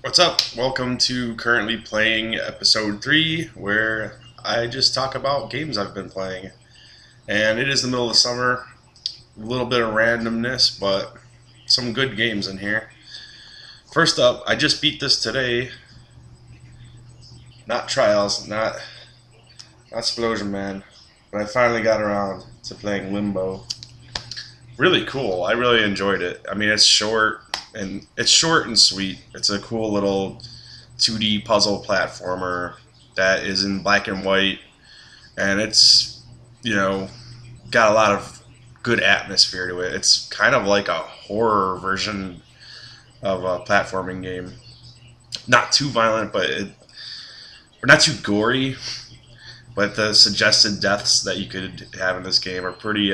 What's up? Welcome to currently playing episode 3, where I just talk about games I've been playing. And it is the middle of the summer, a little bit of randomness, but some good games in here. First up, I just beat this today. Not Trials, not Explosion Man, but I finally got around to playing Limbo. Really cool. I really enjoyed it. I mean, it's short and sweet. It's a cool little 2D puzzle platformer that is in black and white, and it's got a lot of good atmosphere to it. It's kind of like a horror version of a platforming game. Not too violent, or not too gory, but the suggested deaths that you could have in this game are pretty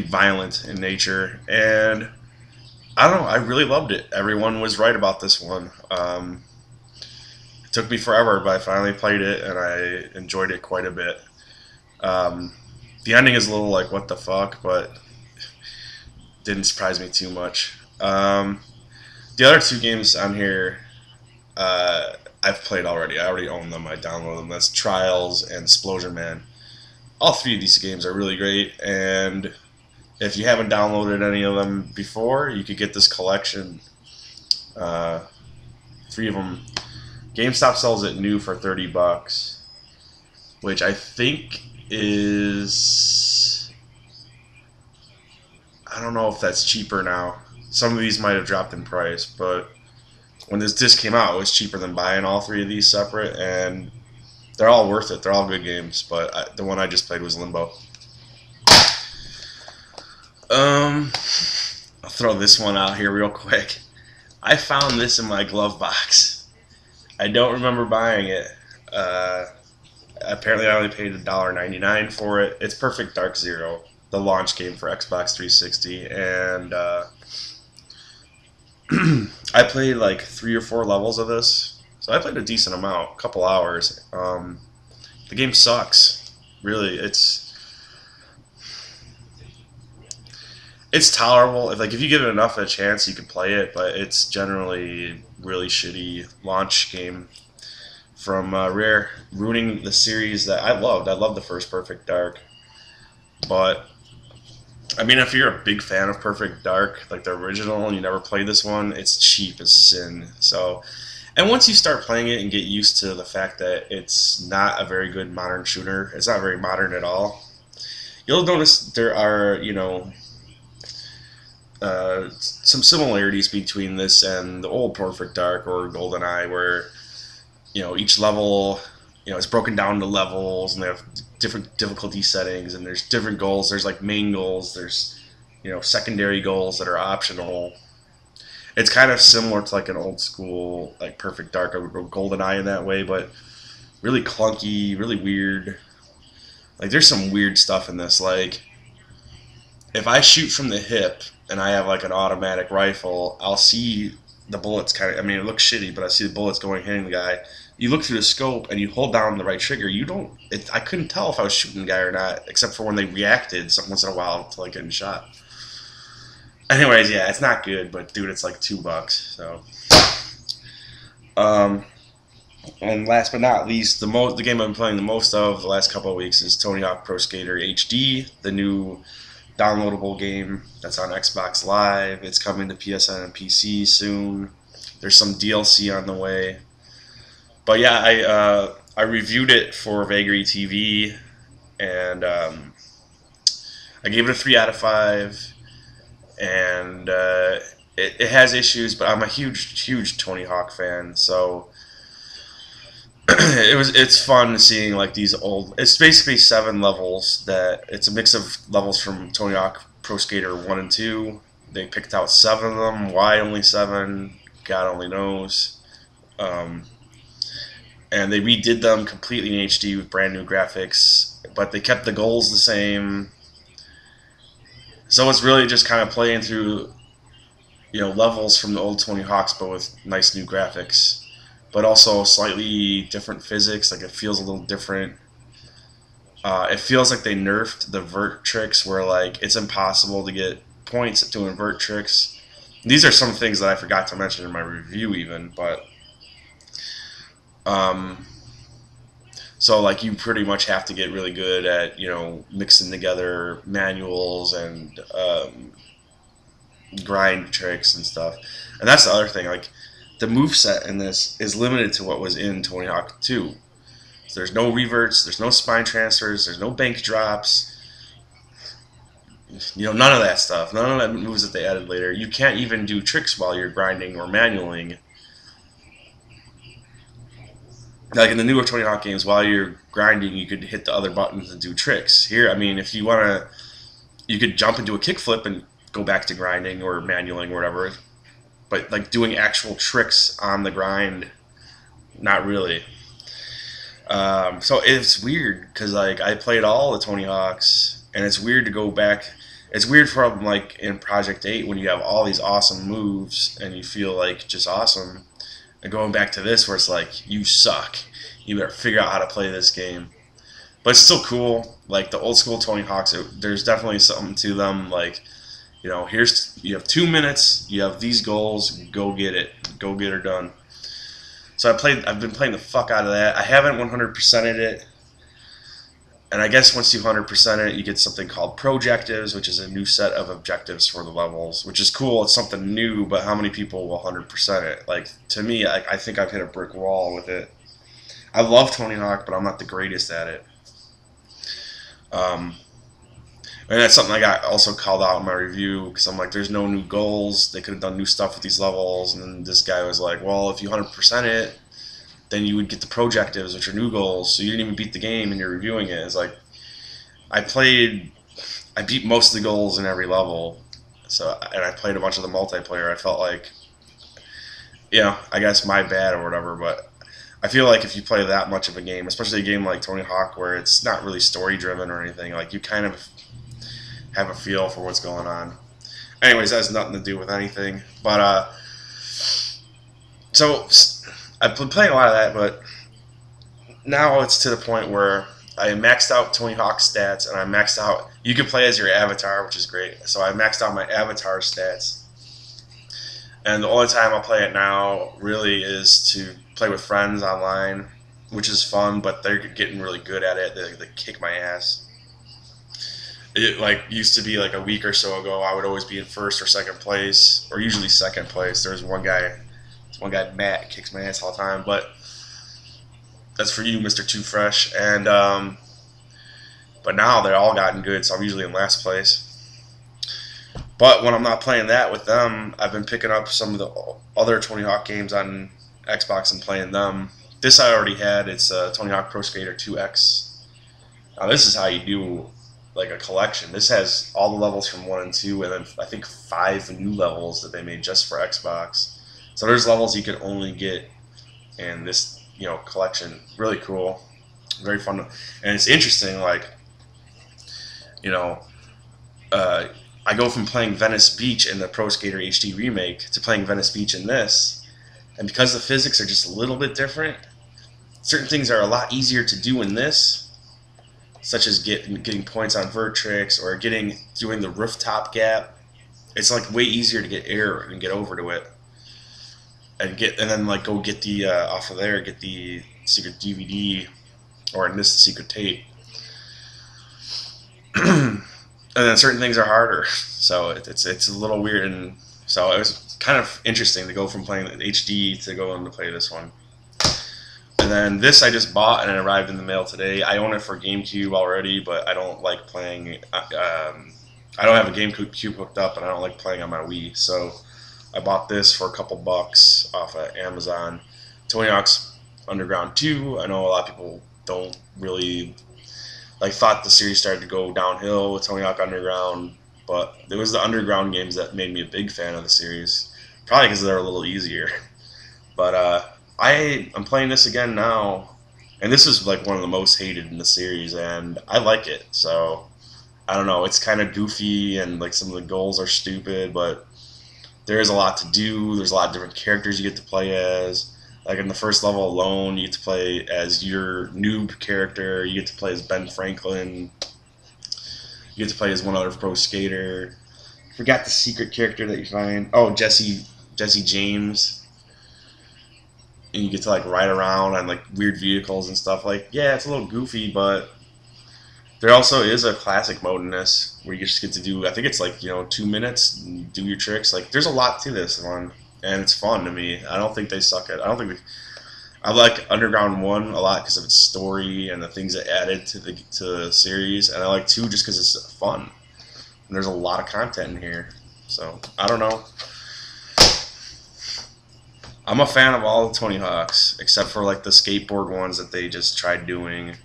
violent in nature, and I don't know. I really loved it. Everyone was right about this one. It took me forever, but I finally played it and I enjoyed it quite a bit. The ending is a little like what the fuck, but didn't surprise me too much. The other two games on here, I've played already. I already own them. I downloaded them. That's Trials and Explosion Man. All three of these games are really great, and if you haven't downloaded any of them before, you could get this collection. Three of them. GameStop sells it new for $30, which I think is, I don't know if that's cheaper now. Some of these might have dropped in price, but when this disc came out, it was cheaper than buying all three of these separate, and they're all worth it. They're all good games, but the one I just played was Limbo. I'll throw this one out here real quick. I found this in my glove box. I don't remember buying it. Apparently I only paid $1.99 for it. It's Perfect Dark Zero, the launch game for Xbox 360, and I played like 3 or 4 levels of this. So I played a decent amount, a couple hours. The game sucks. Really, it's tolerable. If you give it enough of a chance, you can play it. But it's generally really shitty launch game from Rare, ruining the series that I loved. I loved the first Perfect Dark, but I mean, if you're a big fan of Perfect Dark, like the original, and you never played this one, it's cheap as sin. So, and once you start playing it and get used to the fact that it's not a very good modern shooter, it's not very modern at all, you'll notice there are, some similarities between this and the old Perfect Dark or GoldenEye, where each level is broken down to levels, and they have different difficulty settings, and there's different goals. There's like main goals, there's secondary goals that are optional. It's kind of similar to like an old school like Perfect Dark or GoldenEye in that way, but really clunky, really weird. Like there's some weird stuff in this. Like if I shoot from the hip and I have like an automatic rifle, I'll see the bullets it looks shitty, but I see the bullets hitting the guy. You look through the scope and you hold down the right trigger. I couldn't tell if I was shooting the guy or not, except for when they reacted once in a while to like getting shot. Anyways, yeah, it's not good, but dude, it's like $2. So, and last but not least, the game I've been playing the most of the last couple of weeks is Tony Hawk Pro Skater HD, the new downloadable game that's on Xbox Live. It's coming to PSN and PC soon. There's some DLC on the way. But yeah, I reviewed it for Vagary TV, and I gave it a 3 out of 5. And it has issues, but I'm a huge Tony Hawk fan, so it's fun seeing like these old. It's basically 7 levels. It's a mix of levels from Tony Hawk Pro Skater 1 and 2. They picked out 7 of them. Why only 7? God only knows. And they redid them completely in HD with brand new graphics, but they kept the goals the same. So it's really just kind of playing through, levels from the old Tony Hawks, but with nice new graphics, but also slightly different physics. Like it feels a little different. It feels like they nerfed the vert tricks, where like it's impossible to get points to invert tricks These are some things that I forgot to mention in my review even, but um, so like you pretty much have to get really good at mixing together manuals and grind tricks and stuff. And that's the other thing. Like the move set in this is limited to what was in Tony Hawk 2. So there's no reverts, there's no spine transfers, there's no bank drops. None of that stuff. None of that moves that they added later. You can't even do tricks while you're grinding or manualing. Like in the newer Tony Hawk games, while you're grinding, you could hit the other buttons and do tricks. Here, I mean, if you want to, you could jump into a kickflip and go back to grinding or manualing or whatever. But like doing actual tricks on the grind, not really. So it's weird because like I played all the Tony Hawks, and it's weird to go back. It's weird from like in Project 8 when you have all these awesome moves and you feel like just awesome, and going back to this where it's like you suck. You better figure out how to play this game. But it's still cool. Like the old school Tony Hawks, there's definitely something to them. Like you have 2 minutes. You have these goals. Go get it. Go get her done. So I've been playing the fuck out of that. I haven't 100%ed it. And I guess once you 100% it, you get something called projectives, which is a new set of objectives for the levels, which is cool. It's something new, but how many people will 100% it? Like, to me, I think I've hit a brick wall with it. I love Tony Hawk, but I'm not the greatest at it. And that's something I got also called out in my review, because I'm like, there's no new goals. They could have done new stuff with these levels. And then this guy was like, well, if you 100% it, then you would get the projectives, which are new goals. So you didn't even beat the game and you're reviewing it. It's like, I beat most of the goals in every level. And I played a bunch of the multiplayer. I felt like, I guess my bad or whatever, but I feel like if you play that much of a game, especially a game like Tony Hawk where it's not really story driven or anything, like you kind of have a feel for what's going on. Anyways, that has nothing to do with anything. But so I've been playing a lot of that, but now it's to the point where I maxed out Tony Hawk stats, and I maxed out. You can play as your avatar, which is great. So I maxed out my avatar stats, and the only time I'll play it now really is to play with friends online, which is fun. But they're getting really good at it. They kick my ass. It like used to be like a week or so ago, I would always be in first or second place, or usually second place. There's one guy Matt, kicks my ass all the time, but that's for you, Mr. Too Fresh. And but now they're all gotten good, so I'm usually in last place. But when I'm not playing that with them, I've been picking up some of the other Tony Hawk games on Xbox and playing them. This I already had. It's Tony Hawk Pro Skater 2X. Now this is how you do like a collection. This has all the levels from 1 and 2, and then I think 5 new levels that they made just for Xbox. So there's levels you can only get in this, collection. Really cool, very fun, and it's interesting. Like, I go from playing Venice Beach in the Pro Skater HD remake to playing Venice Beach in this, and because the physics are just a little bit different, certain things are a lot easier to do in this, such as getting points on vert tricks or doing the rooftop gap. It's like way easier to get air and get over to it. And then like go get the off of there, get the secret DVD, or in this the secret tape. And then certain things are harder, so it's a little weird, and so it was kind of interesting to go from playing HD to go on to play this one. And then this I just bought and it arrived in the mail today. I own it for GameCube already, but I don't like playing. I don't have a GameCube hooked up, and I don't like playing on my Wii, so I bought this for a couple bucks off of Amazon. Tony Hawk's Underground 2. I know a lot of people don't really thought the series started to go downhill with Tony Hawk Underground, but it was the Underground games that made me a big fan of the series. Probably because they're a little easier. But I'm playing this again now, and this is like one of the most hated in the series, and I like it. So I don't know. It's kind of goofy, and like some of the goals are stupid, but there is a lot to do. There's a lot of different characters you get to play as. Like in the first level alone, you get to play as your noob character. You get to play as Ben Franklin. You get to play as one other pro skater. Forgot the secret character that you find. Oh, Jesse James. And you get to like ride around on like weird vehicles and stuff. Like, yeah, it's a little goofy, but there also is a classic mode in this where you just get to do. I think it's like 2 minutes, and do your tricks. Like, there's a lot to this one, and it's fun to me. I don't think they suck at. I don't think I like Underground 1 a lot because of its story and the things it added to the series, and I like 2 just because it's fun. And there's a lot of content in here, so I don't know. I'm a fan of all the Tony Hawks except for like the skateboard ones that they just tried doing,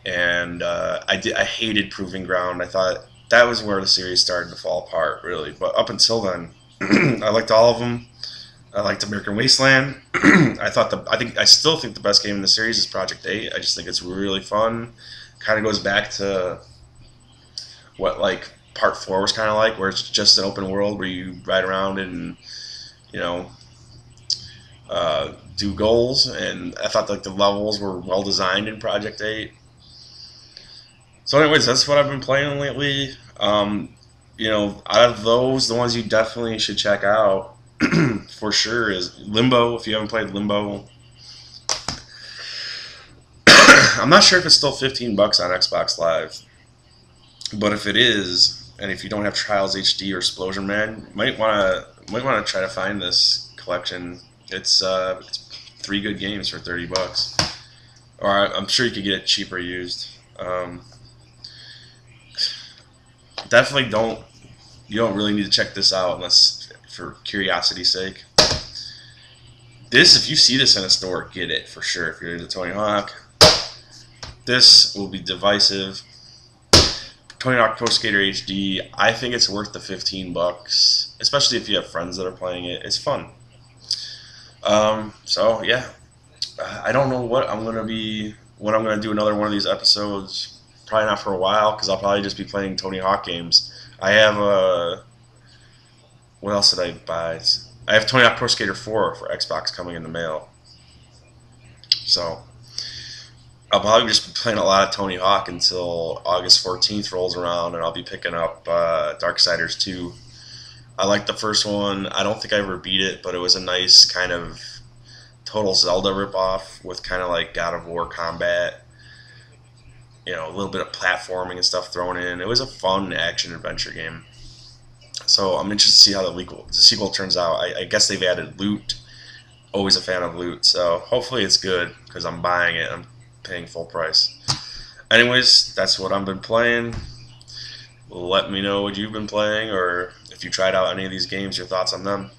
and I hated Proving Ground. I thought that was where the series started to fall apart, really. But up until then, I liked all of them. I liked American Wasteland. I still think the best game in the series is Project 8. I just think it's really fun. Kind of goes back to what like Part 4 was kind of like, where it's just an open world where you ride around and do goals. And I thought like the levels were well designed in Project 8. So, anyways, that's what I've been playing lately. Out of those, the ones you definitely should check out. For sure is Limbo. If you haven't played Limbo, I'm not sure if it's still $15 on Xbox Live, but if it is, and if you don't have Trials HD or Explosion Man, you might want to try to find this collection. It's 3 good games for $30, or I'm sure you could get it cheaper used. Definitely don't. You don't really need to check this out unless for curiosity's sake. This, if you see this in a store, get it for sure. If you're into Tony Hawk, this will be divisive. Tony Hawk Pro Skater HD, I think it's worth the $15, especially if you have friends that are playing it. It's fun. So yeah, I don't know what I'm gonna do another one of these episodes. Probably not for a while, because I'll probably just be playing Tony Hawk games. I have what else did I buy? I have Tony Hawk Pro Skater 4 for Xbox coming in the mail. So I'll probably just be playing a lot of Tony Hawk until August 14th rolls around, and I'll be picking up Darksiders 2. I liked the first one. I don't think I ever beat it, but it was a nice kind of total Zelda ripoff with kind of like God of War combat. A little bit of platforming and stuff thrown in. It was a fun action-adventure game. So I'm interested to see how the sequel turns out. I guess they've added loot. Always a fan of loot. So hopefully it's good, because I'm buying it. I'm paying full price. Anyways, that's what I've been playing. Let me know what you've been playing, or if you tried out any of these games, your thoughts on them.